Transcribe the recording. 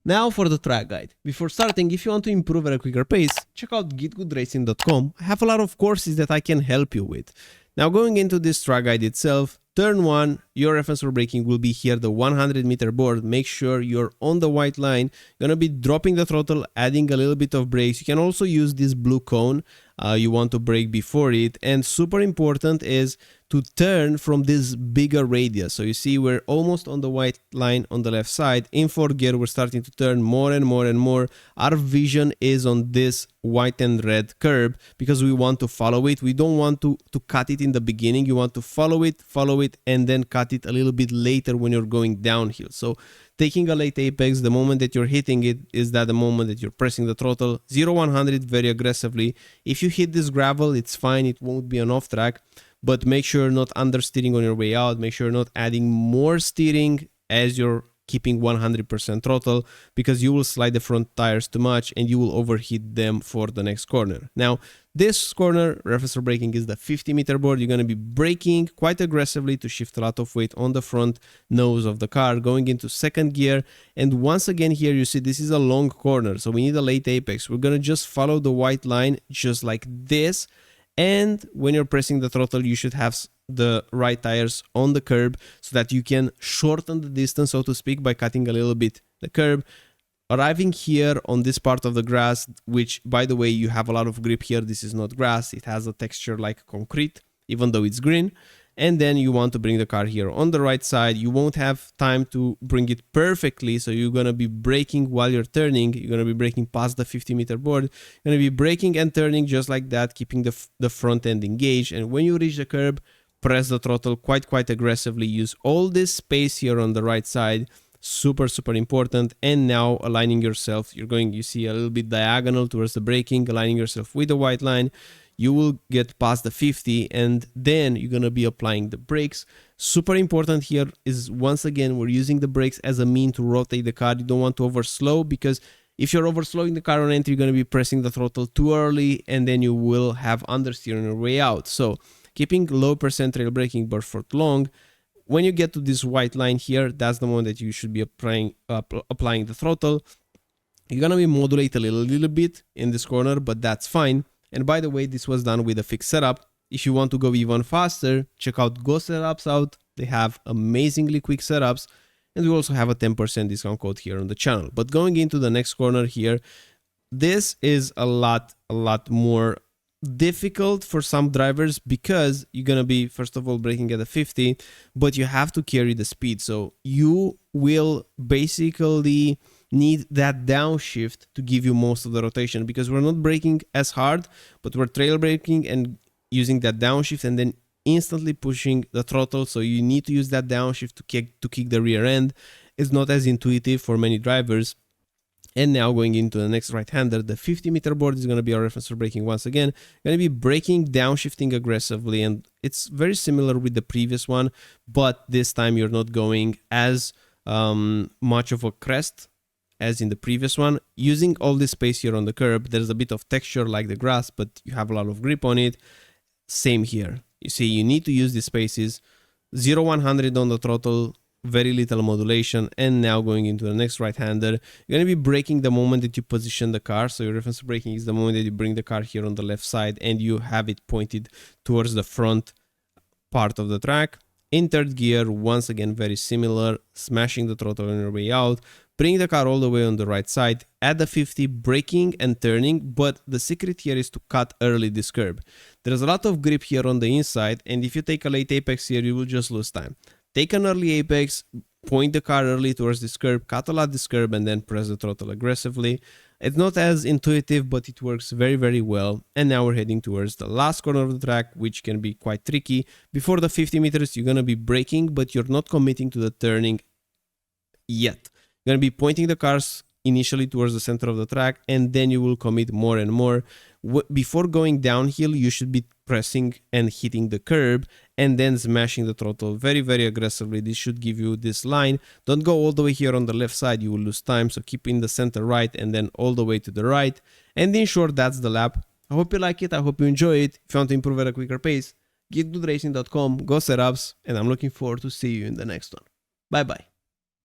Now for the track guide. Before starting, if you want to improve at a quicker pace, check out GitGUDRacing.com. I have a lot of courses that I can help you with. Now going into this track guide itself, turn 1, your reference for braking will be here, the 100-meter board. Make sure you're on the white line. You're going to be dropping the throttle, adding a little bit of brakes. You can also use this blue cone. You want to brake before it. And super important is to turn from this bigger radius. So you see we're almost on the white line on the left side. In 4th gear, we're starting to turn more and more and more. Our vision is on this white and red curb because we want to follow it. We don't want to cut it in the beginning. You want to follow it, and then cut it a little bit later when you're going downhill. So taking a late apex, the moment that you're hitting it is that the moment that you're pressing the throttle. 0-100 very aggressively. If you hit this gravel, it's fine. It won't be an off track. But make sure not understeering on your way out. Make sure not adding more steering as you're keeping 100% throttle, because you will slide the front tires too much and you will overheat them for the next corner. Now, this corner, reference for braking, is the 50-meter board. You're going to be braking quite aggressively to shift a lot of weight on the front nose of the car, going into 2nd gear. And once again here, you see this is a long corner, so we need a late apex. We're going to just follow the white line just like this. And when you're pressing the throttle, you should have the right tires on the curb so that you can shorten the distance, so to speak, by cutting a little bit the curb. Arriving here on this part of the grass, which, by the way, you have a lot of grip here. This is not grass. It has a texture like concrete, even though it's green. And then you want to bring the car here on the right side. You won't have time to bring it perfectly, so you're going to be braking while you're turning. You're going to be braking past the 50-meter board. You're going to be braking and turning just like that, keeping the front end engaged. And when you reach the curb, press the throttle quite aggressively. Use all this space here on the right side. Super important. And now aligning yourself. You see a little bit diagonal towards the braking, aligning yourself with the white line. You will get past the 50 and then you're going to be applying the brakes. Super important here is, once again, we're using the brakes as a mean to rotate the car. You don't want to overslow, because if you're overslowing the car on entry, you're going to be pressing the throttle too early and then you will have understeer on your way out. So keeping low percent trail braking but for long. When you get to this white line here, that's the moment that you should be applying the throttle. You're going to be modulate a little bit in this corner, but that's fine. And by the way, this was done with a fixed setup. If you want to go even faster, check out Go Setups out. They have amazingly quick setups. And we also have a 10% discount code here on the channel. But going into the next corner here, this is a lot more difficult for some drivers, because you're going to be, first of all, braking at a 50, but you have to carry the speed. So you will basically need that downshift to give you most of the rotation, because we're not braking as hard, but we're trail braking and using that downshift and then instantly pushing the throttle. So you need to use that downshift to kick the rear end. It's not as intuitive for many drivers. And now going into the next right-hander, the 50-meter board is going to be our reference for braking once again. Going to be braking, downshifting aggressively, and it's very similar with the previous one, but this time you're not going as much of a crest as in the previous one. Using all this space here on the curb, there's a bit of texture like the grass, but you have a lot of grip on it. Same here. You see, you need to use these spaces. 0-100 on the throttle, very little modulation. And now going into the next right-hander, you're going to be braking the moment that you position the car. So your reference braking is the moment that you bring the car here on the left side and you have it pointed towards the front part of the track. In 3rd gear, once again, very similar, smashing the throttle on your way out, bring the car all the way on the right side, at the 50, braking and turning, but the secret here is to cut early this curb. There's a lot of grip here on the inside, and if you take a late apex here, you will just lose time. Take an early apex, point the car early towards this curb, cut a lot this curb, and then press the throttle aggressively. It's not as intuitive, but it works very well. And now we're heading towards the last corner of the track, which can be quite tricky. Before the 50 meters, you're going to be braking, but you're not committing to the turning yet. You're going to be pointing the cars initially towards the center of the track, and then you will commit more and more. Before going downhill, you should be pressing and hitting the curb and then smashing the throttle very aggressively. This should give you this line. Don't go all the way here on the left side, you will lose time. So keep in the center right and then all the way to the right. And in short, that's the lap. I hope you like it. I hope you enjoy it. If you want to improve at a quicker pace, GitGUDRacing.com, go setups, and I'm looking forward to see you in the next one. Bye bye.